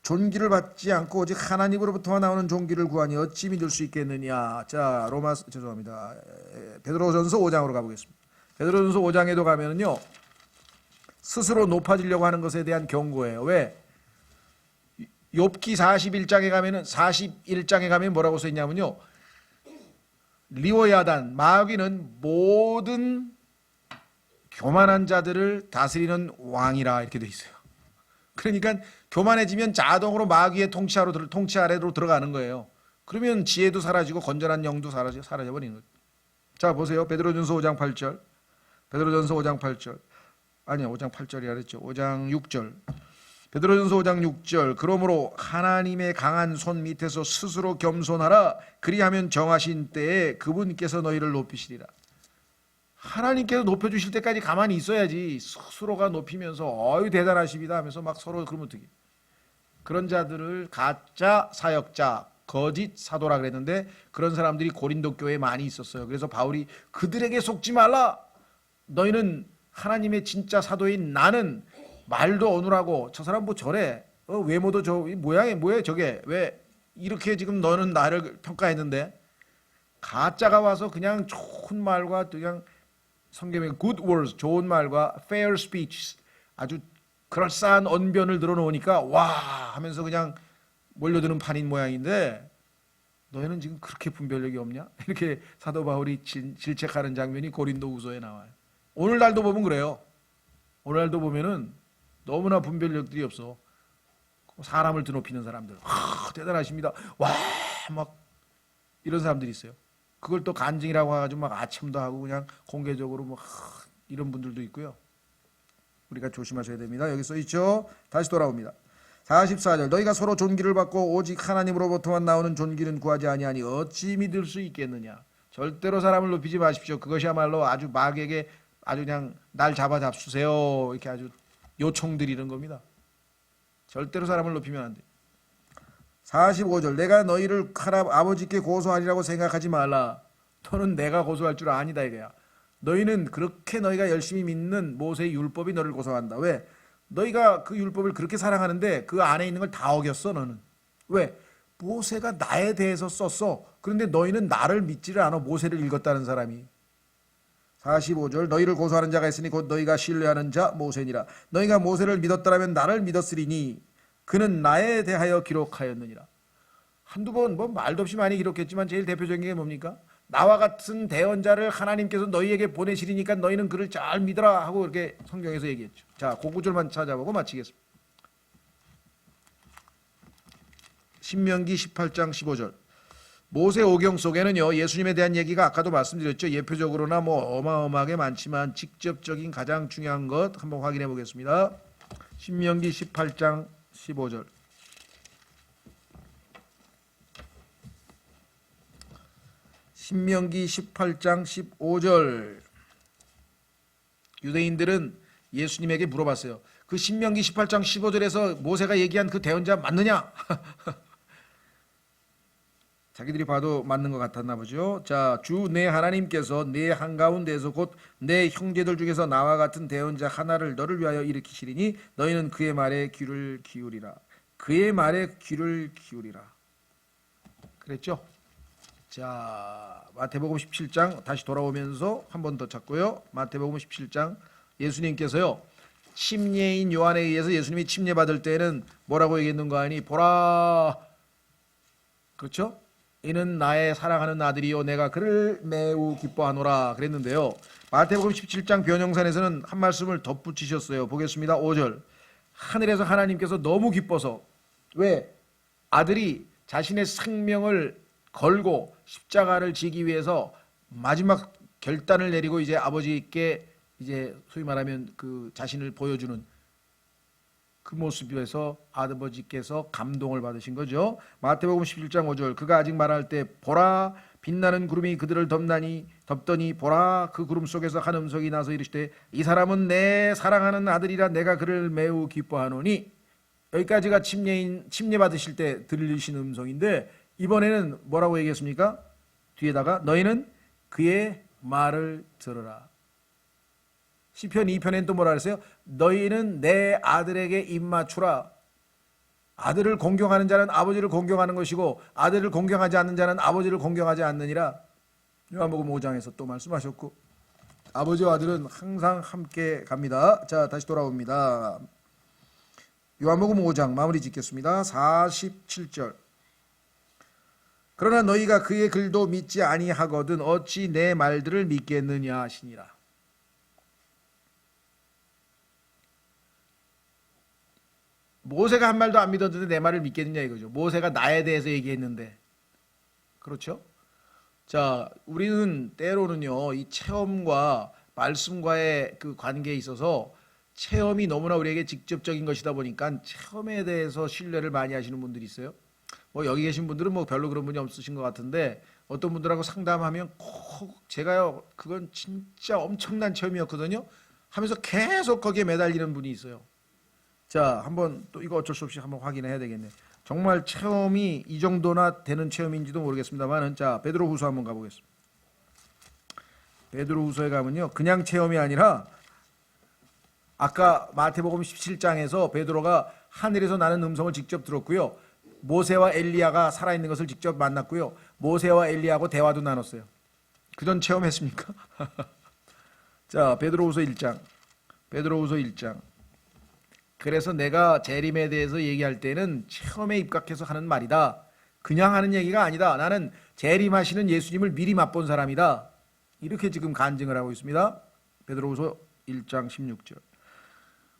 존귀를 받지 않고 오직 하나님으로부터 나오는 존귀를 구하니 어찌 믿을 수 있겠느냐. 자, 베드로전서 5장으로 가보겠습니다. 베드로전서 5장에도 가면은요, 스스로 높아지려고 하는 것에 대한 경고예요. 왜? 욥기 41장에 가면 뭐라고 써 있냐면요, 리오야단, 마귀는 모든 교만한 자들을 다스리는 왕이라 이렇게 돼 있어요. 그러니까 교만해지면 자동으로 마귀의 통치 아래로 들어가는 거예요. 그러면 지혜도 사라지고 건전한 영도 사라져버리는 거예요. 자, 보세요. 베드로전서 5장 8절. 베드로전서 5장 8절. 아니야, 5장 8절이라 그랬죠. 5장 6절. 베드로전서 5장 6절. 그러므로 하나님의 강한 손 밑에서 스스로 겸손하라. 그리하면 정하신 때에 그분께서 너희를 높이시리라. 하나님께서 높여주실 때까지 가만히 있어야지. 스스로가 높이면서 어유 대단하십니다 하면서 막 서로 그러면 어떡해. 그런 자들을 가짜 사역자, 거짓 사도라 그랬는데 그런 사람들이 고린도 교회에 많이 있었어요. 그래서 바울이 그들에게 속지 말라. 너희는 하나님의 진짜 사도인 나는 말도 어눌하고 저 사람 뭐 저래, 외모도 저 모양이 뭐야 저게, 왜 이렇게 지금 너는 나를 평가했는데, 가짜가 와서 그냥 좋은 말과 그냥 성경의 good words, 좋은 말과 fair speech, 아주 그럴싸한 언변을 늘어놓으니까 와 하면서 그냥 몰려드는 판인 모양인데, 너희는 지금 그렇게 분별력이 없냐? 이렇게 사도 바울이 질책하는 장면이 고린도후서에 나와요. 오늘날도 보면 그래요. 오늘날도 보면은 너무나 분별력들이 없어. 사람을 드높이는 사람들, 대단하십니다, 와 막 이런 사람들이 있어요. 그걸 또 간증이라고 해가지고 막 아첨도 하고 그냥 공개적으로 뭐 이런 분들도 있고요. 우리가 조심하셔야 됩니다. 여기 써 있죠. 다시 돌아옵니다. 44절. 너희가 서로 존귀를 받고 오직 하나님으로부터만 나오는 존귀는 구하지 아니하니 어찌 믿을 수 있겠느냐. 절대로 사람을 높이지 마십시오. 그것이야말로 아주 마귀에게 아주 그냥 날 잡수세요 이렇게 아주 요청드리는 겁니다. 절대로 사람을 높이면 안 돼. 45절. 내가 너희를 아버지께 고소하리라고 생각하지 말라. 너는 내가 고소할 줄 아니다 이거야. 너희는 그렇게 너희가 열심히 믿는 모세의 율법이 너를 고소한다. 왜? 너희가 그 율법을 그렇게 사랑하는데 그 안에 있는 걸 다 어겼어 너는. 왜? 모세가 나에 대해서 썼어. 그런데 너희는 나를 믿지를 않아. 모세를 읽었다는 사람이. 45절 너희를 고소하는 자가 있으니 곧 너희가 신뢰하는 자 모세니라. 너희가 모세를 믿었더라면 나를 믿었으리니 그는 나에 대하여 기록하였느니라. 한두 번 뭐 말도 없이 많이 기록했지만 제일 대표적인 게 뭡니까? 나와 같은 대언자를 하나님께서 너희에게 보내시리니까 너희는 그를 잘 믿어라 하고 이렇게 성경에서 얘기했죠. 자, 그 구절만 찾아보고 마치겠습니다. 신명기 18장 15절. 모세 오경 속에는요, 예수님에 대한 얘기가 아까도 말씀드렸죠. 예표적으로나 뭐 어마어마하게 많지만 직접적인 가장 중요한 것 한번 확인해 보겠습니다. 신명기 18장 15절. 신명기 18장 15절. 유대인들은 예수님에게 물어봤어요. 그 신명기 18장 15절에서 모세가 얘기한 그 대언자 맞느냐? 자기들이 봐도 맞는 것 같았나 보죠. 자, 주 내 하나님께서 내 한가운데에서 곧 내 형제들 중에서 나와 같은 대언자 하나를 너를 위하여 일으키시리니 너희는 그의 말에 귀를 기울이라. 그의 말에 귀를 기울이라. 그랬죠? 자, 마태복음 17장 다시 돌아오면서 한 번 더 찾고요. 마태복음 17장 예수님께서요, 침례인 요한에 의해서 예수님이 침례 받을 때에는 뭐라고 얘기했는가 하니 보라, 그렇죠? 이는 나의 사랑하는 아들이요 내가 그를 매우 기뻐하노라 그랬는데요. 마태복음 17장 변형산에서는 한 말씀을 덧붙이셨어요. 보겠습니다. 5절. 하늘에서 하나님께서 너무 기뻐서, 왜? 아들이 자신의 생명을 걸고 십자가를 지기 위해서 마지막 결단을 내리고 이제 아버지께 이제 소위 말하면 그 자신을 보여주는 그 모습에서 아버지께서 감동을 받으신 거죠. 마태복음 11장 5절. 그가 아직 말할 때 보라 빛나는 구름이 그들을 덮더니 보라 그 구름 속에서 한 음성이 나서 이르시되 이 사람은 내 사랑하는 아들이라 내가 그를 매우 기뻐하노니. 여기까지가 침례 받으실 때 들리신 음성인데 이번에는 뭐라고 얘기했습니까? 뒤에다가 너희는 그의 말을 들으라. 시편 2편엔 또 뭐라 그랬어요? 너희는 내 아들에게 입맞추라. 아들을 공경하는 자는 아버지를 공경하는 것이고 아들을 공경하지 않는 자는 아버지를 공경하지 않느니라. 요한복음 5장에서 또 말씀하셨고 아버지와 아들은 항상 함께 갑니다. 자, 다시 돌아옵니다. 요한복음 5장 마무리 짓겠습니다. 47절. 그러나 너희가 그의 글도 믿지 아니하거든 어찌 내 말들을 믿겠느냐 하시니라. 모세가 한 말도 안 믿었는데 내 말을 믿겠느냐 이거죠. 모세가 나에 대해서 얘기했는데. 그렇죠? 자, 우리는 때로는요, 이 체험과 말씀과의 그 관계에 있어서 체험이 너무나 우리에게 직접적인 것이다 보니까 체험에 대해서 신뢰를 많이 하시는 분들이 있어요. 뭐 여기 계신 분들은 뭐 별로 그런 분이 없으신 것 같은데 어떤 분들하고 상담하면 꼭 제가요, 그건 진짜 엄청난 체험이었거든요 하면서 계속 거기에 매달리는 분이 있어요. 자, 한번 또 이거 어쩔 수 없이 한번 확인해야 되겠네. 정말 체험이 이 정도나 되는 체험인지도 모르겠습니다만은, 자, 베드로후서 한번 가보겠습니다. 베드로후서에 가면요, 그냥 체험이 아니라 아까 마태복음 17장에서 베드로가 하늘에서 나는 음성을 직접 들었고요, 모세와 엘리야가 살아있는 것을 직접 만났고요, 모세와 엘리야하고 대화도 나눴어요. 그전 체험했습니까? 자, 베드로후서 1장. 베드로후서 1장. 그래서 내가 재림에 대해서 얘기할 때는 체험에 입각해서 하는 말이다. 그냥 하는 얘기가 아니다. 나는 재림하시는 예수님을 미리 맛본 사람이다. 이렇게 지금 간증을 하고 있습니다. 베드로후서 1장 16절.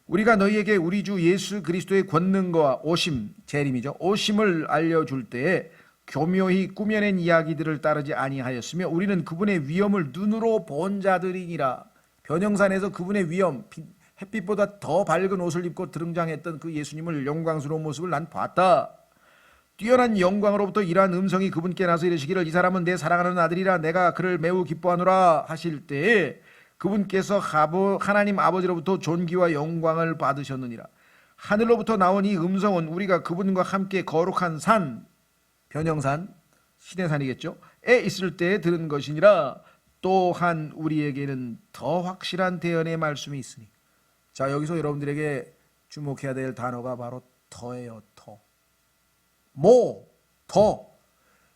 우리가 너희에게 우리 주 예수 그리스도의 권능과 오심, 재림이죠, 오심을 알려줄 때에 교묘히 꾸며낸 이야기들을 따르지 아니하였으며 우리는 그분의 위엄을 눈으로 본 자들이니라. 변형산에서 그분의 위엄, 햇빛보다 더 밝은 옷을 입고 등장했던 그 예수님을 영광스러운 모습을 난 봤다. 뛰어난 영광으로부터 이러한 음성이 그분께 나서 이르시기를 이 사람은 내 사랑하는 아들이라 내가 그를 매우 기뻐하노라 하실 때에 그분께서 하나님 아버지로부터 존귀와 영광을 받으셨느니라. 하늘로부터 나온 이 음성은 우리가 그분과 함께 거룩한 산, 변형산, 시내산이겠죠, 에 있을 때에 들은 것이니라. 또한 우리에게는 더 확실한 대언의 말씀이 있으니. 자, 여기서 여러분들에게 주목해야 될 단어가 바로 더예요. 더. 더.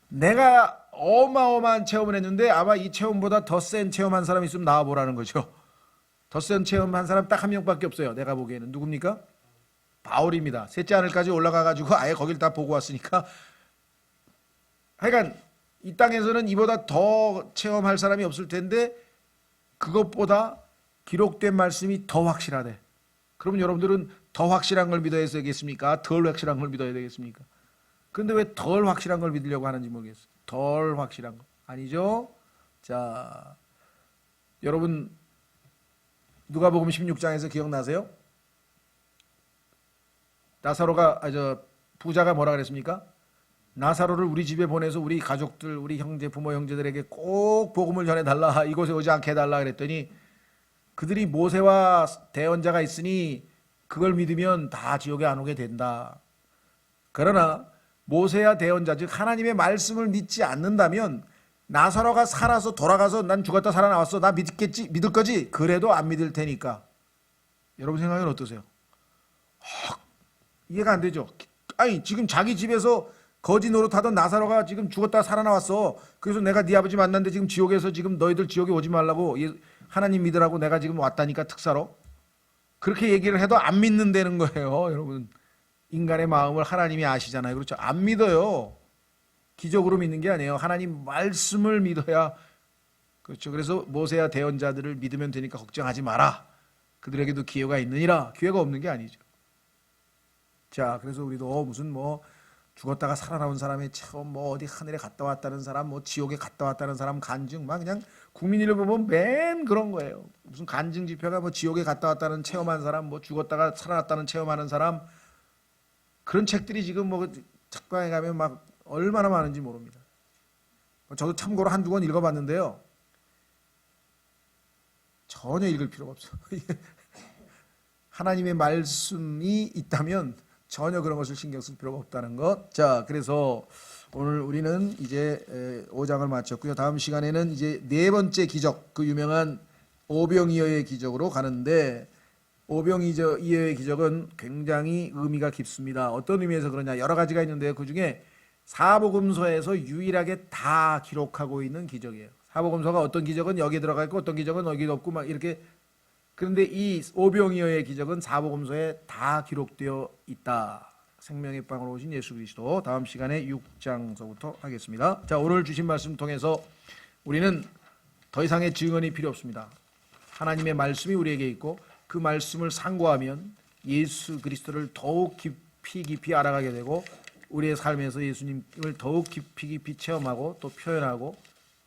내가 어마어마한 체험을 했는데 아마 이 체험보다 더 센 체험한 사람이 있으면 나와보라는 거죠. 더 센 체험한 사람 딱 한 명밖에 없어요. 내가 보기에는. 누굽니까? 바울입니다. 셋째 하늘까지 올라가가지고 아예 거길 다 보고 왔으니까. 하여간 이 땅에서는 이보다 더 체험할 사람이 없을 텐데 그것보다 기록된 말씀이 더 확실하대. 그러면 여러분들은 더 확실한 걸 믿어야 되겠습니까? 덜 확실한 걸 믿어야 되겠습니까? 그런데 왜 덜 확실한 걸 믿으려고 하는지 모르겠어요. 덜 확실한 거. 아니죠? 자, 여러분 누가복음 16장에서 기억나세요? 나사로가 부자가 뭐라 그랬습니까? 나사로를 우리 집에 보내서 우리 가족들, 우리 형제, 부모 형제들에게 꼭 복음을 전해달라. 이곳에 오지 않게 해달라 그랬더니 그들이 모세와 대언자가 있으니 그걸 믿으면 다 지옥에 안 오게 된다. 그러나 모세와 대언자, 즉 하나님의 말씀을 믿지 않는다면 나사로가 살아서 돌아가서 난 죽었다 살아나왔어. 나 믿을 거지? 그래도 안 믿을 테니까. 여러분 생각은 어떠세요? 이해가 안 되죠? 아니 지금 자기 집에서 거지 노릇하던 나사로가 지금 죽었다 살아나왔어. 그래서 내가 네 아버지 만났는데 지금 지옥에서 지금 너희들 지옥에 오지 말라고 하나님 믿으라고 내가 지금 왔다니까 특사로. 그렇게 얘기를 해도 안 믿는다는 거예요. 여러분 인간의 마음을 하나님이 아시잖아요. 그렇죠? 안 믿어요. 기적으로 믿는 게 아니에요. 하나님 말씀을 믿어야. 그렇죠? 그래서 모세와 대언자들을 믿으면 되니까 걱정하지 마라. 그들에게도 기회가 있느니라. 기회가 없는 게 아니죠. 자, 그래서 우리도 무슨 죽었다가 살아나온 사람의 처음 어디 하늘에 갔다 왔다는 사람, 지옥에 갔다 왔다는 사람 간증, 막 그냥 국민일보 보면 맨 그런 거예요. 무슨 간증 지표가 지옥에 갔다 왔다는 체험한 사람, 죽었다가 살아났다는 체험하는 사람, 그런 책들이 지금 책방에 가면 막 얼마나 많은지 모릅니다. 저도 참고로 한두 권 읽어봤는데요. 전혀 읽을 필요가 없어. 하나님의 말씀이 있다면 전혀 그런 것을 신경 쓸 필요가 없다는 것. 자, 그래서 오늘 우리는 이제 5장을 마쳤고요. 다음 시간에는 이제 네 번째 기적, 그 유명한 오병이어의 기적으로 가는데, 오병이어의 기적은 굉장히 의미가 깊습니다. 어떤 의미에서 그러냐? 여러 가지가 있는데요. 그 중에 사복음서에서 유일하게 다 기록하고 있는 기적이에요. 사복음서가 어떤 기적은 여기에 들어가 있고 어떤 기적은 여기 없고 막 이렇게. 그런데 이 오병이어의 기적은 사복음서에 다 기록되어 있다. 생명의 빵으로 오신 예수 그리스도. 다음 시간에 6장서부터 하겠습니다. 자, 오늘 주신 말씀 통해서 우리는 더 이상의 증언이 필요 없습니다. 하나님의 말씀이 우리에게 있고 그 말씀을 상고하면 예수 그리스도를 더욱 깊이 알아가게 되고 우리의 삶에서 예수님을 더욱 깊이 체험하고 또 표현하고,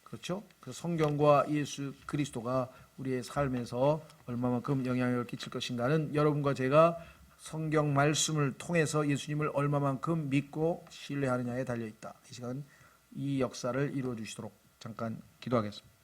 그렇죠? 그 성경과 예수 그리스도가 우리의 삶에서 얼마만큼 영향을 끼칠 것인가는 여러분과 제가 성경 말씀을 통해서 예수님을 얼마만큼 믿고 신뢰하느냐에 달려있다. 이 시간 이 역사를 이루어 주시도록 잠깐 기도하겠습니다.